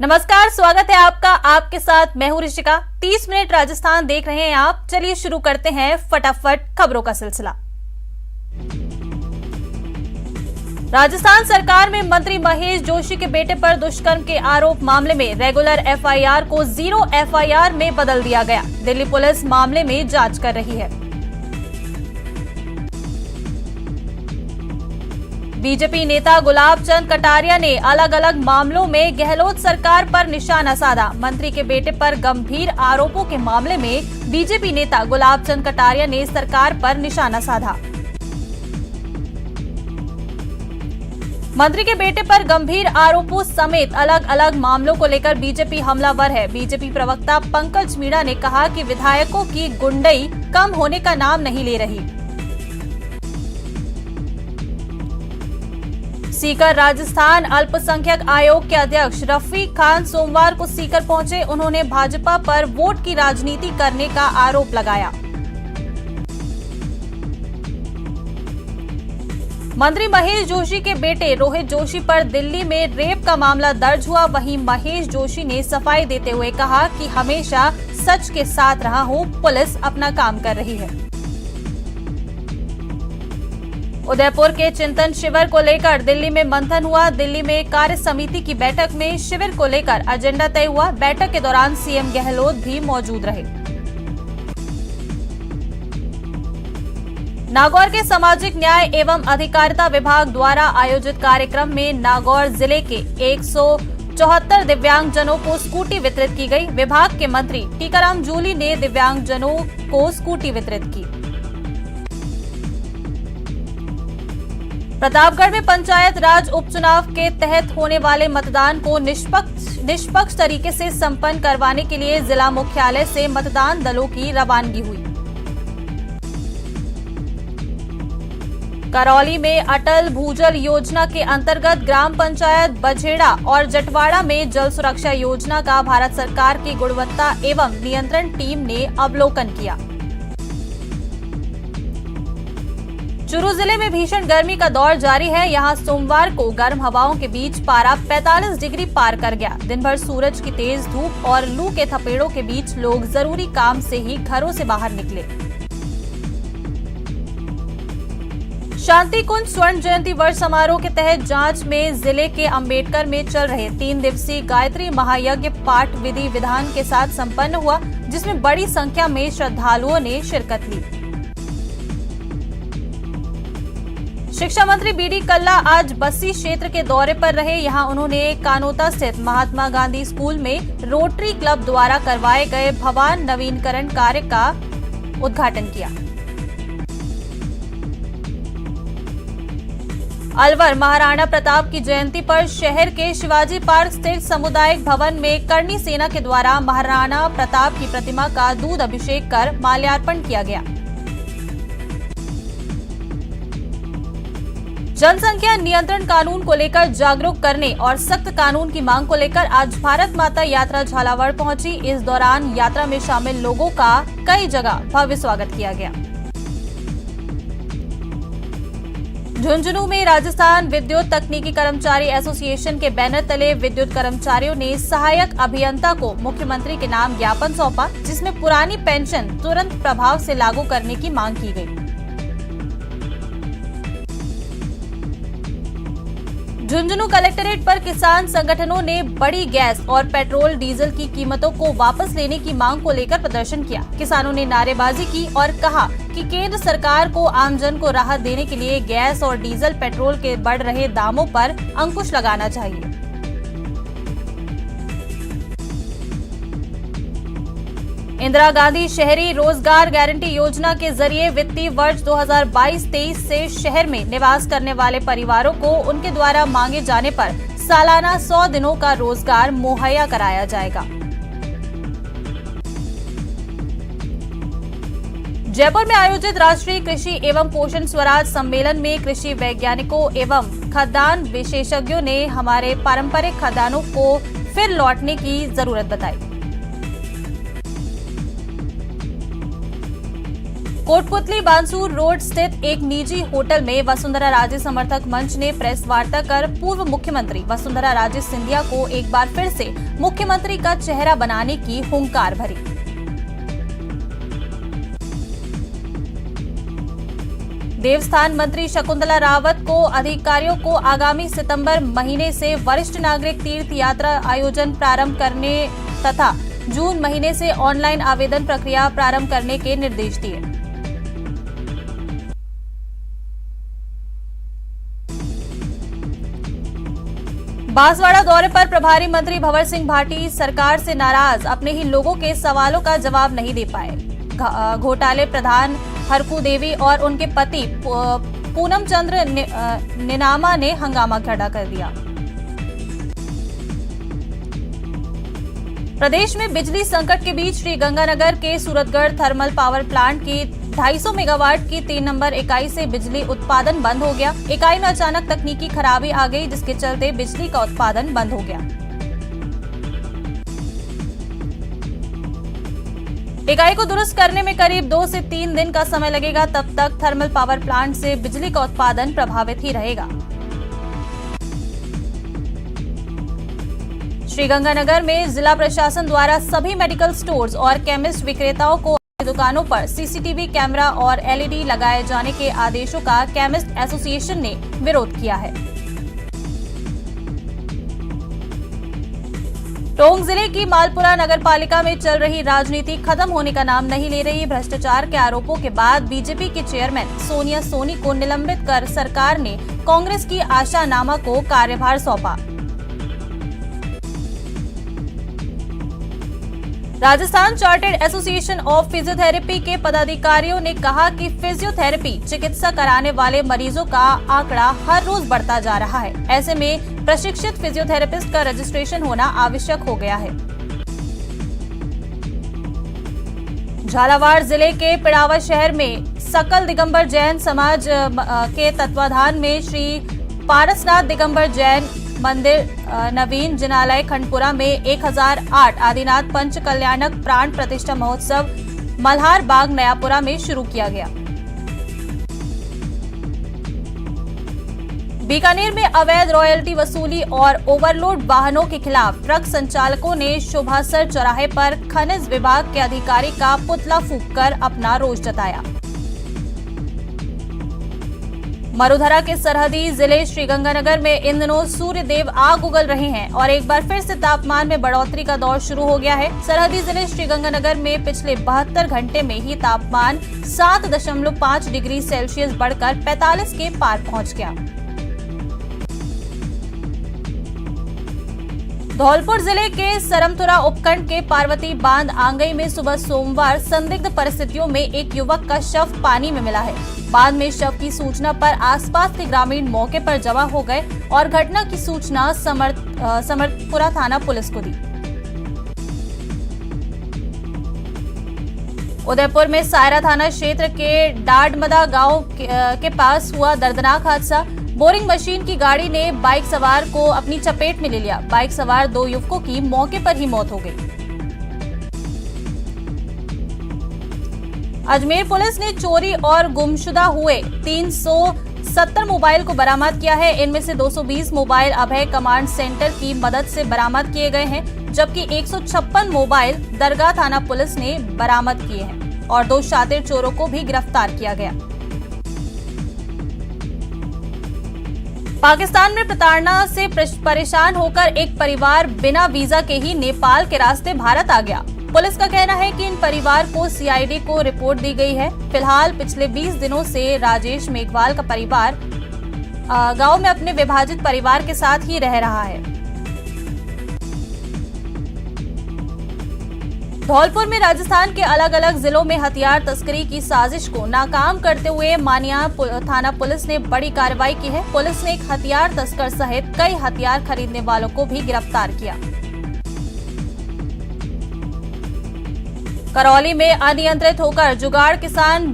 नमस्कार, स्वागत है आपका। आपके साथ मैं हूं ऋषिका। 30 मिनट राजस्थान देख रहे हैं आप। चलिए शुरू करते हैं फटाफट खबरों का सिलसिला। राजस्थान सरकार में मंत्री महेश जोशी के बेटे पर दुष्कर्म के आरोप मामले में रेगुलर एफआईआर को 0 एफआईआर में बदल दिया गया। दिल्ली पुलिस मामले में जांच कर रही है। बीजेपी नेता गुलाब चंद कटारिया ने अलग अलग मामलों में गहलोत सरकार पर निशाना साधा। मंत्री के बेटे पर गंभीर आरोपों के मामले में बीजेपी नेता गुलाब चंद कटारिया ने सरकार पर निशाना साधा। मंत्री के बेटे पर गंभीर आरोपों समेत अलग अलग मामलों को लेकर बीजेपी हमलावर है। बीजेपी प्रवक्ता पंकज मीणा ने कहा कि विधायकों की गुंडई कम होने का नाम नहीं ले रही। सीकर राजस्थान अल्पसंख्यक आयोग के अध्यक्ष रफीक खान सोमवार को सीकर पहुंचे। उन्होंने भाजपा पर वोट की राजनीति करने का आरोप लगाया। मंत्री महेश जोशी के बेटे रोहित जोशी पर दिल्ली में रेप का मामला दर्ज हुआ। वहीं महेश जोशी ने सफाई देते हुए कहा कि हमेशा सच के साथ रहा हूं, पुलिस अपना काम कर रही है। उदयपुर के चिंतन शिविर को लेकर दिल्ली में मंथन हुआ। दिल्ली में कार्य समिति की बैठक में शिविर को लेकर एजेंडा तय हुआ। बैठक के दौरान सीएम गहलोत भी मौजूद रहे। नागौर के सामाजिक न्याय एवं अधिकारिता विभाग द्वारा आयोजित कार्यक्रम में नागौर जिले के 174 दिव्यांगजनों को स्कूटी वितरित की गई। विभाग के मंत्री टीकाराम जूली ने दिव्यांगजनों को स्कूटी वितरित की। प्रतापगढ़ में पंचायत राज उपचुनाव के तहत होने वाले मतदान को निष्पक्ष तरीके से संपन्न करवाने के लिए जिला मुख्यालय से मतदान दलों की रवानगी हुई। करौली में अटल भूजल योजना के अंतर्गत ग्राम पंचायत बझेड़ा और जटवाड़ा में जल सुरक्षा योजना का भारत सरकार की गुणवत्ता एवं नियंत्रण टीम ने अवलोकन किया। चूरू जिले में भीषण गर्मी का दौर जारी है। यहां सोमवार को गर्म हवाओं के बीच पारा 45 डिग्री पार कर गया। दिन भर सूरज की तेज धूप और लू के थपेड़ों के बीच लोग जरूरी काम से ही घरों से बाहर निकले। शांति कुंज स्वर्ण जयंती वर्ष समारोह के तहत जांच में जिले के अंबेडकर में चल रहे 3 दिवसीय गायत्री महायज्ञ पाठ विधि विधान के साथ संपन्न हुआ, जिसमें बड़ी संख्या में श्रद्धालुओं ने शिरकत ली। शिक्षा मंत्री बीडी कल्ला आज बस्सी क्षेत्र के दौरे पर रहे। यहां उन्होंने कानोता स्थित महात्मा गांधी स्कूल में रोटरी क्लब द्वारा करवाए गए भवन नवीनीकरण कार्य का उद्घाटन किया। अलवर महाराणा प्रताप की जयंती पर शहर के शिवाजी पार्क स्थित सामुदायिक भवन में करनी सेना के द्वारा महाराणा प्रताप की प्रतिमा का दूध अभिषेक कर माल्यार्पण किया गया। जनसंख्या नियंत्रण कानून को लेकर जागरूक करने और सख्त कानून की मांग को लेकर आज भारत माता यात्रा झालावाड़ पहुंची। इस दौरान यात्रा में शामिल लोगों का कई जगह भव्य स्वागत किया गया। झुंझुनू में राजस्थान विद्युत तकनीकी कर्मचारी एसोसिएशन के बैनर तले विद्युत कर्मचारियों ने सहायक अभियंता को मुख्यमंत्री के नाम ज्ञापन सौंपा, जिसमें पुरानी पेंशन तुरंत प्रभाव से लागू करने की मांग की गई। झुंझुनू कलेक्ट्रेट पर किसान संगठनों ने बड़ी गैस और पेट्रोल डीजल की कीमतों को वापस लेने की मांग को लेकर प्रदर्शन किया। किसानों ने नारेबाजी की और कहा कि केंद्र सरकार को आमजन को राहत देने के लिए गैस और डीजल पेट्रोल के बढ़ रहे दामों पर अंकुश लगाना चाहिए। इंदिरा गांधी शहरी रोजगार गारंटी योजना के जरिए वित्तीय वर्ष 2022-23 से शहर में निवास करने वाले परिवारों को उनके द्वारा मांगे जाने पर सालाना 100 दिनों का रोजगार मुहैया कराया जाएगा। जयपुर में आयोजित राष्ट्रीय कृषि एवं पोषण स्वराज सम्मेलन में कृषि वैज्ञानिकों एवं खाद्यान्न विशेषज्ञों ने हमारे पारंपरिक खाद्यान्नों को फिर लौटने की जरूरत बताई। कोटपुतली बांसूर रोड स्थित एक निजी होटल में वसुंधरा राजे समर्थक मंच ने प्रेस वार्ता कर पूर्व मुख्यमंत्री वसुंधरा राजे सिंधिया को एक बार फिर से मुख्यमंत्री का चेहरा बनाने की हुंकार भरी। देवस्थान मंत्री शकुंतला रावत को अधिकारियों को आगामी सितंबर महीने से वरिष्ठ नागरिक तीर्थ यात्रा आयोजन प्रारंभ करने तथा जून महीने से ऑनलाइन आवेदन प्रक्रिया प्रारंभ करने के निर्देश दिए। बांसवाड़ा दौरे पर प्रभारी मंत्री भंवर सिंह भाटी सरकार से नाराज, अपने ही लोगों के सवालों का जवाब नहीं दे पाए। घोटाले प्रधान हरकू देवी और उनके पति पूनम चंद्र निनामा ने हंगामा खड़ा कर दिया। प्रदेश में बिजली संकट के बीच श्रीगंगानगर के सूरतगढ़ थर्मल पावर प्लांट की 250 मेगावाट की 3 नंबर इकाई से बिजली उत्पादन बंद हो गया। इकाई में अचानक तकनीकी खराबी आ गई, जिसके चलते बिजली का उत्पादन बंद हो गया। इकाई को दुरुस्त करने में करीब 2 से 3 दिन का समय लगेगा। तब तक थर्मल पावर प्लांट से बिजली का उत्पादन प्रभावित ही रहेगा। श्रीगंगानगर में जिला प्रशासन द्वारा सभी मेडिकल स्टोर्स और केमिस्ट विक्रेताओं को दुकानों पर सीसीटीवी कैमरा और एलईडी लगाए जाने के आदेशों का केमिस्ट एसोसिएशन ने विरोध किया है। टोंक जिले की मालपुरा नगरपालिका में चल रही राजनीति खत्म होने का नाम नहीं ले रही। भ्रष्टाचार के आरोपों के बाद बीजेपी के चेयरमैन सोनिया सोनी को निलंबित कर सरकार ने कांग्रेस की आशा नामा को कार्यभार सौंपा। Rajasthan chartered association of physiotherapy के पदाधिकारियों ने कहा कि फिजियोथेरेपी चिकित्सा कराने वाले मरीजों का आंकड़ा हर रोज बढ़ता जा रहा है। ऐसे में प्रशिक्षित फिजियोथेरेपिस्ट का रजिस्ट्रेशन होना आवश्यक हो गया है। झालावाड़ जिले के पिड़ावा शहर में सकल दिगंबर जैन समाज के तत्वाधान में श्री पारसनाथ दिगंबर जैन मंदिर नवीन जिनालय खंडपुरा में 1008 आदिनाथ पंच कल्याणक प्राण प्रतिष्ठा महोत्सव मल्हार बाग नयापुरा में शुरू किया गया। बीकानेर में अवैध रॉयल्टी वसूली और ओवरलोड वाहनों के खिलाफ ट्रक संचालकों ने शोभासर चौराहे पर खनिज विभाग के अधिकारी का पुतला फूंककर अपना रोष जताया। मरुधरा के सरहदी जिले श्रीगंगानगर में इन दिनों सूर्य देव आग उगल रहे हैं और एक बार फिर से तापमान में बढ़ोतरी का दौर शुरू हो गया है। सरहदी जिले श्रीगंगानगर में पिछले 72 घंटे में ही तापमान 7.5 डिग्री सेल्सियस बढ़कर 45 के पार पहुंच गया। धौलपुर जिले के सरमतुरा उपखंड के पार्वती बांध आंगई में सुबह सोमवार संदिग्ध परिस्थितियों में एक युवक का शव पानी में मिला है। बाद में शव की सूचना पर आसपास के ग्रामीण मौके पर जमा हो गए और घटना की सूचना समर्थपुरा थाना पुलिस को दी। उदयपुर में सायरा थाना क्षेत्र के डाडमदा गांव के पास हुआ दर्दनाक हादसा। बोरिंग मशीन की गाड़ी ने बाइक सवार को अपनी चपेट में ले लिया। बाइक सवार 2 युवकों की मौके पर ही मौत हो गई। अजमेर पुलिस ने चोरी और गुमशुदा हुए 370 मोबाइल को बरामद किया है। इनमें से 220 मोबाइल अभय कमांड सेंटर की मदद से बरामद किए गए हैं, जबकि 156 मोबाइल दरगाह थाना पुलिस ने बरामद किए हैं और 2 शातिर चोरों को भी गिरफ्तार किया गया। पाकिस्तान में प्रताड़ना से परेशान होकर एक परिवार बिना वीजा के ही नेपाल के रास्ते भारत आ गया। पुलिस का कहना है कि इन परिवार को सीआईडी को रिपोर्ट दी गई है। फिलहाल पिछले 20 दिनों से राजेश मेघवाल का परिवार गांव में अपने विभाजित परिवार के साथ ही रह रहा है। धौलपुर में राजस्थान के अलग अलग जिलों में हथियार तस्करी की साजिश को नाकाम करते हुए मानिया थाना पुलिस ने बड़ी कार्रवाई की है। पुलिस ने एक हथियार तस्कर सहित कई हथियार खरीदने वालों को भी गिरफ्तार किया। करौली में अनियंत्रित होकर जुगाड़ किसान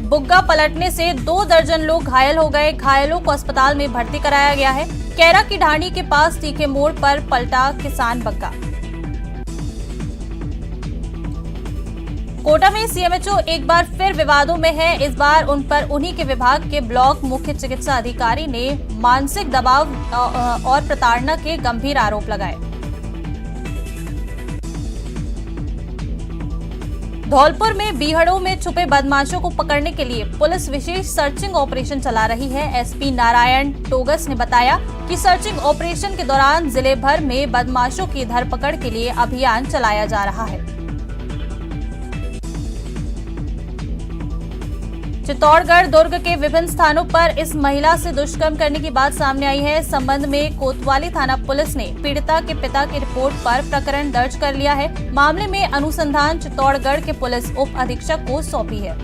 बुग्गा पलटने से 2 दर्जन लोग घायल हो गए। घायलों को अस्पताल में भर्ती कराया गया है। कैरा की ढाणी के पास तीखे मोड़ पर पलटा किसान बग्गा। कोटा में सीएमएचओ एक बार फिर विवादों में है। इस बार उन पर उन्हीं के विभाग के ब्लॉक मुख्य चिकित्सा अधिकारी ने मानसिक दबाव और प्रताड़ना के गंभीर आरोप लगाए। धौलपुर में बीहड़ों में छुपे बदमाशों को पकड़ने के लिए पुलिस विशेष सर्चिंग ऑपरेशन चला रही है। एसपी नारायण टोगस ने बताया कि सर्चिंग ऑपरेशन के दौरान जिले भर में बदमाशों की धरपकड़ के लिए अभियान चलाया जा रहा है। चित्तौड़गढ़ दुर्ग के विभिन्न स्थानों पर इस महिला से दुष्कर्म करने की बात सामने आई है। इस संबंध में कोतवाली थाना पुलिस ने पीड़िता के पिता की रिपोर्ट पर प्रकरण दर्ज कर लिया है। मामले में अनुसंधान चित्तौड़गढ़ के पुलिस उप अधीक्षक को सौंपी है।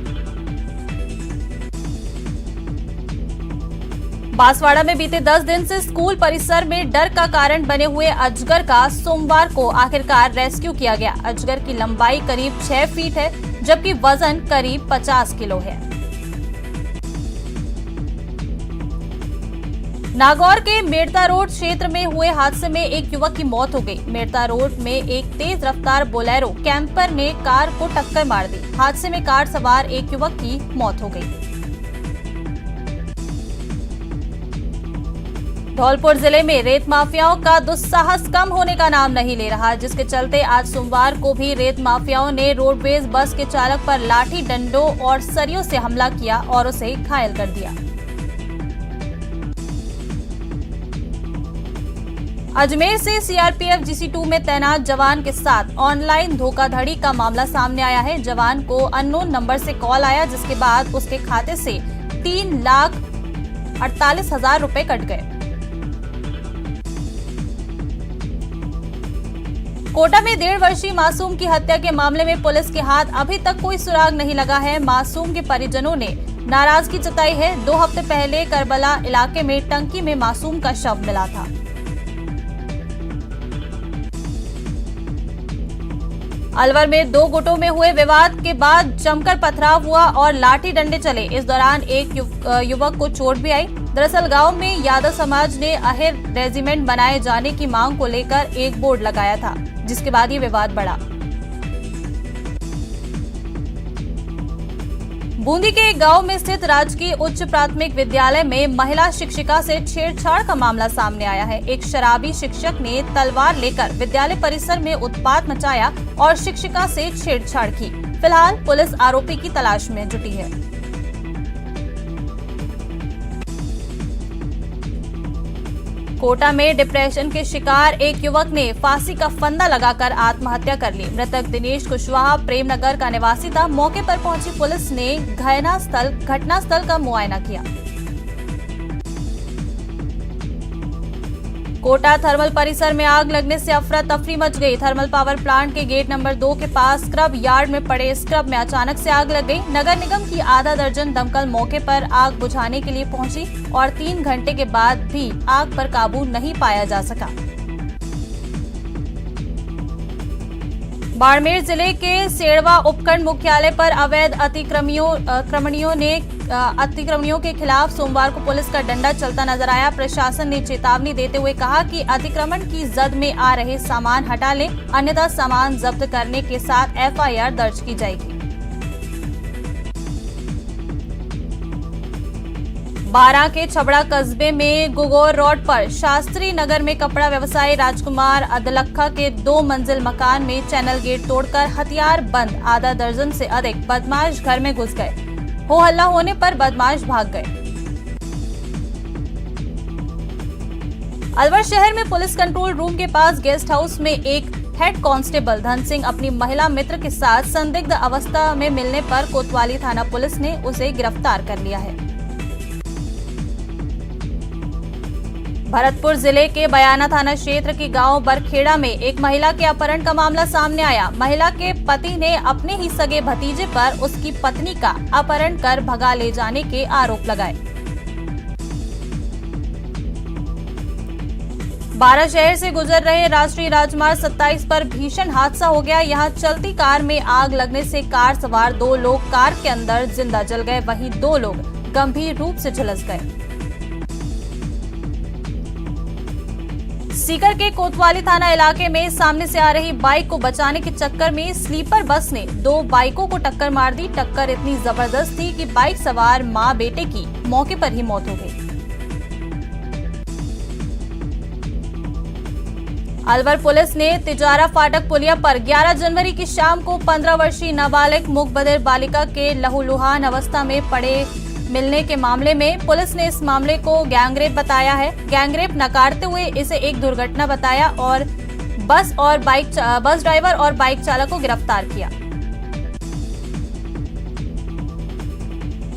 बांसवाड़ा में बीते 10 दिन से स्कूल परिसर में डर का कारण बने हुए अजगर का सोमवार को आखिरकार रेस्क्यू किया गया। अजगर की लंबाई करीब 6 फीट है, जबकि वजन करीब 50 किलो है। नागौर के मेड़ता रोड क्षेत्र में हुए हादसे में एक युवक की मौत हो गई। मेड़ता रोड में एक तेज रफ्तार बोलेरो कैंपर ने कार को टक्कर मार दी। हादसे में कार सवार एक युवक की मौत हो गई। धौलपुर जिले में रेत माफियाओं का दुस्साहस कम होने का नाम नहीं ले रहा, जिसके चलते आज सोमवार को भी रेत माफियाओं ने रोडवेज बस के चालक पर लाठी डंडों और सरियों से हमला किया और उसे घायल कर दिया। अजमेर से सीआरपीएफ GC2 में तैनात जवान के साथ ऑनलाइन धोखाधड़ी का मामला सामने आया है। जवान को अननोन नंबर से कॉल आया, जिसके बाद उसके खाते से 3,48,000 रुपए कट गए। कोटा में 1.5 वर्षीय मासूम की हत्या के मामले में पुलिस के हाथ अभी तक कोई सुराग नहीं लगा है। मासूम के परिजनों ने नाराजगी जताई है। 2 हफ्ते पहले करबला इलाके में टंकी में मासूम का शव मिला था। अलवर में 2 गुटों में हुए विवाद के बाद जमकर पथराव हुआ और लाठी डंडे चले। इस दौरान एक युवक को चोट भी आई। दरअसल गांव में यादव समाज ने अहिर रेजिमेंट बनाए जाने की मांग को लेकर एक बोर्ड लगाया था, जिसके बाद ये विवाद बढ़ा। बूंदी के एक गांव में स्थित राजकीय उच्च प्राथमिक विद्यालय में महिला शिक्षिका से छेड़छाड़ का मामला सामने आया है। एक शराबी शिक्षक ने तलवार लेकर विद्यालय परिसर में उत्पात मचाया और शिक्षिका से छेड़छाड़ की। फिलहाल पुलिस आरोपी की तलाश में जुटी है। कोटा में डिप्रेशन के शिकार एक युवक ने फांसी का फंदा लगाकर आत्महत्या कर ली। मृतक दिनेश कुशवाहा प्रेमनगर का निवासी था। मौके पर पहुंची पुलिस ने घटनास्थल का मुआयना किया। कोटा थर्मल परिसर में आग लगने से अफरा तफरी मच गई। थर्मल पावर प्लांट के गेट नंबर 2 के पास स्क्रब यार्ड में पड़े स्क्रब में अचानक से आग लग गई। नगर निगम की आधा दर्जन दमकल मौके पर आग बुझाने के लिए पहुंची और 3 घंटे के बाद भी आग पर काबू नहीं पाया जा सका। बाड़मेर जिले के सेड़वा उपखंड मुख्यालय पर अवैध अतिक्रमणियों के खिलाफ सोमवार को पुलिस का डंडा चलता नजर आया। प्रशासन ने चेतावनी देते हुए कहा कि अतिक्रमण की जद में आ रहे सामान हटा लें, अन्यथा सामान जब्त करने के साथ FIR दर्ज की जाएगी। बारां के छबड़ा कस्बे में गुगोर रोड पर शास्त्री नगर में कपड़ा व्यवसायी राजकुमार अदलखा के 2 मंजिल मकान में चैनल गेट तोड़कर हथियार बंद आधा दर्जन से अधिक बदमाश घर में घुस गए। हो हल्ला होने पर बदमाश भाग गए। अलवर शहर में पुलिस कंट्रोल रूम के पास गेस्ट हाउस में एक हेड कांस्टेबल धन सिंह अपनी महिला मित्र के साथ संदिग्ध अवस्था में मिलने पर कोतवाली थाना पुलिस ने उसे गिरफ्तार कर लिया है। भरतपुर जिले के बयाना थाना क्षेत्र के गांव बरखेड़ा में एक महिला के अपहरण का मामला सामने आया। महिला के पति ने अपने ही सगे भतीजे पर उसकी पत्नी का अपहरण कर भगा ले जाने के आरोप लगाए। बारां शहर से गुजर रहे राष्ट्रीय राजमार्ग 27 पर भीषण हादसा हो गया। यहां चलती कार में आग लगने से कार सवार 2 लोग कार के अंदर जिंदा जल गए, वहीं 2 लोग गंभीर रूप से झुलस गए। सीकर के कोतवाली थाना इलाके में सामने से आ रही बाइक को बचाने के चक्कर में स्लीपर बस ने 2 बाइकों को टक्कर मार दी। टक्कर इतनी जबरदस्त थी कि बाइक सवार मां बेटे की मौके पर ही मौत हो गई। अलवर पुलिस ने तिजारा फाटक पुलिया पर 11 जनवरी की शाम को 15 वर्षीय नाबालिग मुकबदिर बालिका के लहूलुहान अवस्था में पड़े मिलने के मामले में पुलिस ने इस मामले को गैंगरेप बताया है। गैंगरेप नकारते हुए इसे एक दुर्घटना बताया और बस ड्राइवर और बाइक चालक को गिरफ्तार किया।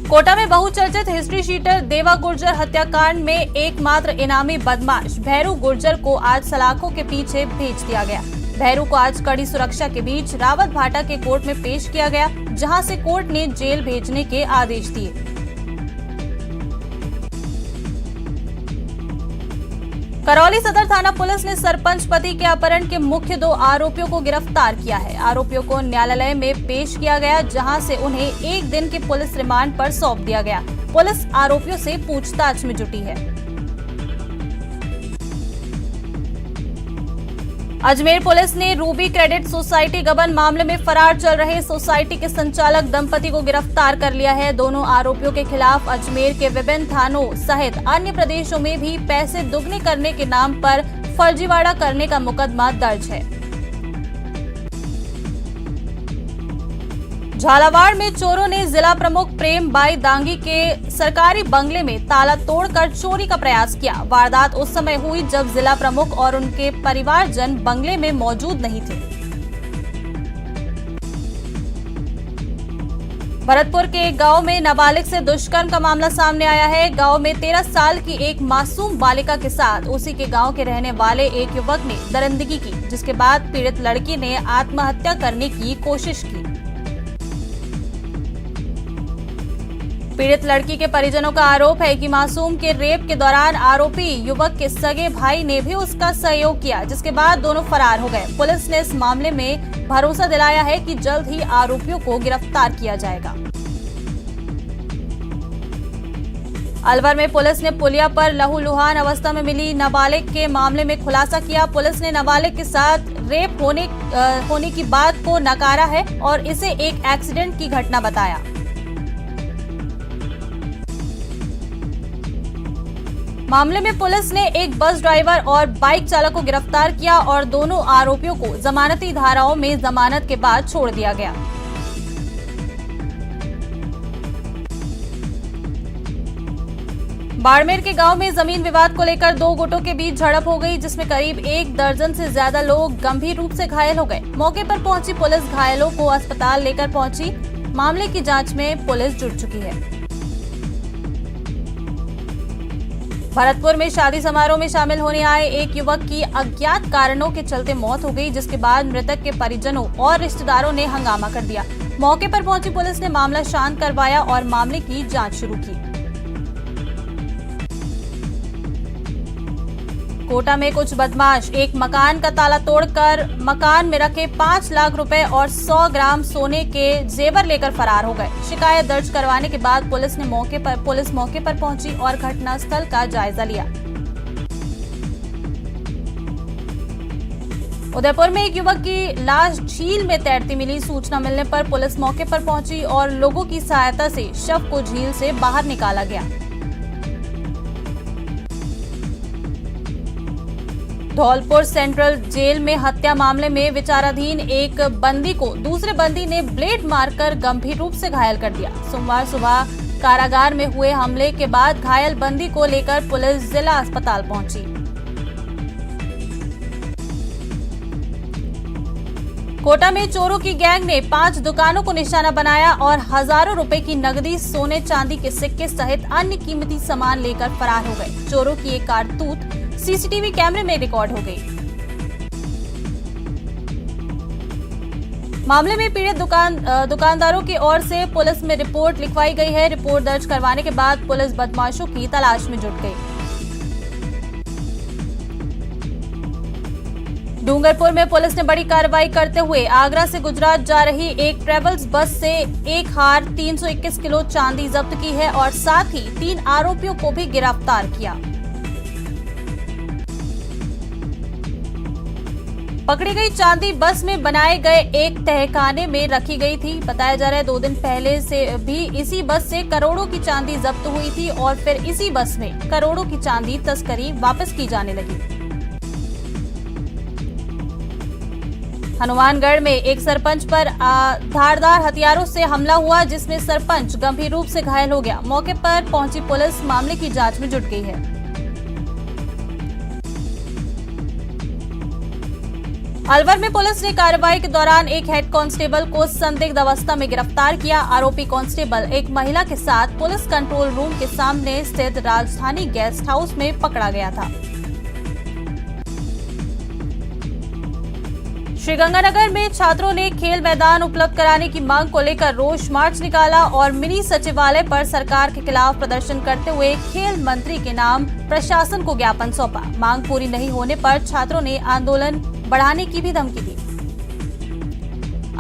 कोटा में बहुचर्चित हिस्ट्री शीटर देवा गुर्जर हत्याकांड में एकमात्र इनामी बदमाश भैरू गुर्जर को आज सलाखों के पीछे भेज दिया गया। भैरू को आज कड़ी सुरक्षा के बीच रावत भाटा के कोर्ट में पेश किया गया, जहां से कोर्ट ने जेल भेजने के आदेश दिए। करौली सदर थाना पुलिस ने सरपंच पति के अपहरण के मुख्य 2 आरोपियों को गिरफ्तार किया है। आरोपियों को न्यायालय में पेश किया गया, जहां से उन्हें 1 दिन के पुलिस रिमांड पर सौंप दिया गया। पुलिस आरोपियों से पूछताछ में जुटी है। अजमेर पुलिस ने रूबी क्रेडिट सोसाइटी गबन मामले में फरार चल रहे सोसाइटी के संचालक दंपति को गिरफ्तार कर लिया है। दोनों आरोपियों के खिलाफ अजमेर के विभिन्न थानों सहित अन्य प्रदेशों में भी पैसे दुगने करने के नाम पर फर्जीवाड़ा करने का मुकदमा दर्ज है। झालावाड़ में चोरों ने जिला प्रमुख प्रेम बाई दांगी के सरकारी बंगले में ताला तोड़कर चोरी का प्रयास किया। वारदात उस समय हुई जब जिला प्रमुख और उनके परिवारजन बंगले में मौजूद नहीं थे। भरतपुर के एक गांव में नाबालिग से दुष्कर्म का मामला सामने आया है। गांव में 13 साल की एक मासूम बालिका के साथ उसी के गांव के रहने वाले एक युवक ने दरिंदगी की, जिसके बाद पीड़ित लड़की ने आत्महत्या करने की कोशिश की। पीड़ित लड़की के परिजनों का आरोप है कि मासूम के रेप के दौरान आरोपी युवक के सगे भाई ने भी उसका सहयोग किया, जिसके बाद दोनों फरार हो गए। पुलिस ने इस मामले में भरोसा दिलाया है कि जल्द ही आरोपियों को गिरफ्तार किया जाएगा। अलवर में पुलिस ने पुलिया पर लहूलुहान अवस्था में मिली नाबालिग के मामले में खुलासा किया। पुलिस ने नाबालिग के साथ रेप होने की बात को नकारा है और इसे एक एक्सीडेंट की घटना बताया। मामले में पुलिस ने एक बस ड्राइवर और बाइक चालक को गिरफ्तार किया और दोनों आरोपियों को जमानती धाराओं में जमानत के बाद छोड़ दिया गया। बाड़मेर के गांव में जमीन विवाद को लेकर 2 गुटों के बीच झड़प हो गई, जिसमें करीब 1 दर्जन से ज्यादा लोग गंभीर रूप से घायल हो गए। मौके पर पहुंची पुलिस घायलों को अस्पताल लेकर पहुंची। मामले की जांच में पुलिस जुट चुकी है। भरतपुर में शादी समारोह में शामिल होने आए एक युवक की अज्ञात कारणों के चलते मौत हो गई, जिसके बाद मृतक के परिजनों और रिश्तेदारों ने हंगामा कर दिया। मौके पर पहुंची पुलिस ने मामला शांत करवाया और मामले की जांच शुरू की। कोटा में कुछ बदमाश एक मकान का ताला तोड़कर मकान में रखे 5 लाख रुपए और 100 ग्राम सोने के जेवर लेकर फरार हो गए। शिकायत दर्ज करवाने के बाद पुलिस मौके पर पहुंची और घटनास्थल का जायजा लिया। उदयपुर में एक युवक की लाश झील में तैरती मिली। सूचना मिलने पर पुलिस मौके पर पहुंची और लोगों की सहायता से शव को झील से बाहर निकाला गया। धौलपुर सेंट्रल जेल में हत्या मामले में विचाराधीन एक बंदी को दूसरे बंदी ने ब्लेड मारकर गंभीर रूप से घायल कर दिया। सोमवार सुबह कारागार में हुए हमले के बाद घायल बंदी को लेकर पुलिस जिला अस्पताल पहुंची। कोटा में चोरों की गैंग ने 5 दुकानों को निशाना बनाया और हजारों रुपए की नकदी, सोने चांदी के सिक्के सहित अन्य कीमती सामान लेकर फरार हो गए। चोरों की एक कारतूत सीसीटीवी कैमरे में रिकॉर्ड हो गई। मामले में पीड़ित दुकानदारों की ओर से पुलिस में रिपोर्ट लिखवाई गई है। रिपोर्ट दर्ज करवाने के बाद पुलिस बदमाशों की तलाश में जुट गई। डूंगरपुर में पुलिस ने बड़ी कार्रवाई करते हुए आगरा से गुजरात जा रही एक ट्रेवल्स बस से एक हार 321 किलो चांदी जब्त की है और साथ ही 3 आरोपियों को भी गिरफ्तार किया। पकड़ी गई चांदी बस में बनाए गए एक तहखाने में रखी गई थी। बताया जा रहा है 2 दिन पहले से भी इसी बस से करोड़ों की चांदी जब्त हुई थी और फिर इसी बस में करोड़ों की चांदी तस्करी वापस की जाने लगी। हनुमानगढ़ में एक सरपंच पर धारदार हथियारों से हमला हुआ, जिसमें सरपंच गंभीर रूप से घायल हो गया। मौके पर पहुंची पुलिस मामले की जांच में जुट गई है। अलवर में पुलिस ने कार्रवाई के दौरान एक हेड कांस्टेबल को संदिग्ध अवस्था में गिरफ्तार किया। आरोपी कांस्टेबल एक महिला के साथ पुलिस कंट्रोल रूम के सामने स्थित राजधानी गेस्ट हाउस में पकड़ा गया था। श्रीगंगानगर में छात्रों ने खेल मैदान उपलब्ध कराने की मांग को लेकर रोष मार्च निकाला और मिनी सचिवालय पर सरकार के खिलाफ प्रदर्शन करते हुए खेल मंत्री के नाम प्रशासन को ज्ञापन सौंपा। मांग पूरी नहीं होने पर छात्रों ने आंदोलन बढ़ाने की भी धमकी दी।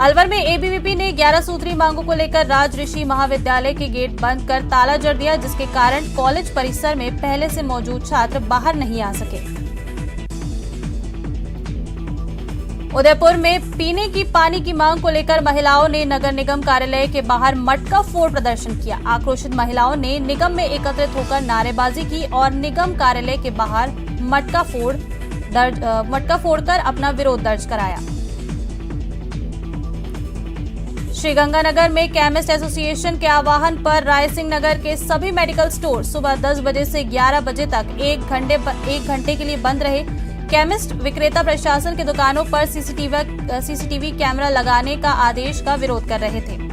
अलवर में एबीवीपी ने 11 सूत्री मांगों को लेकर राज ऋषि महाविद्यालय के गेट बंद कर ताला जड़ दिया, जिसके कारण कॉलेज परिसर में पहले से मौजूद छात्र बाहर नहीं आ सके। उदयपुर में पीने की पानी की मांग को लेकर महिलाओं ने नगर निगम कार्यालय के बाहर मटका फोड़ प्रदर्शन किया। आक्रोशित महिलाओं ने निगम में एकत्रित होकर नारेबाजी की और निगम कार्यालय के बाहर मटका फोड़कर अपना विरोध दर्ज कराया। श्रीगंगानगर में केमिस्ट एसोसिएशन के आह्वान पर रायसिंह नगर के सभी मेडिकल स्टोर सुबह 10 बजे से 11 बजे तक 1 घंटे के लिए बंद रहे। केमिस्ट विक्रेता प्रशासन की दुकानों पर सीसीटीवी कैमरा लगाने का आदेश का विरोध कर रहे थे।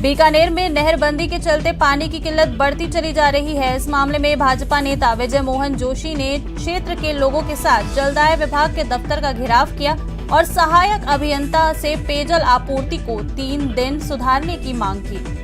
बीकानेर में नहरबंदी के चलते पानी की किल्लत बढ़ती चली जा रही है। इस मामले में भाजपा नेता विजय मोहन जोशी ने क्षेत्र के लोगों के साथ जलदाय विभाग के दफ्तर का घेराव किया और सहायक अभियंता से पेयजल आपूर्ति को 3 दिन सुधारने की मांग की।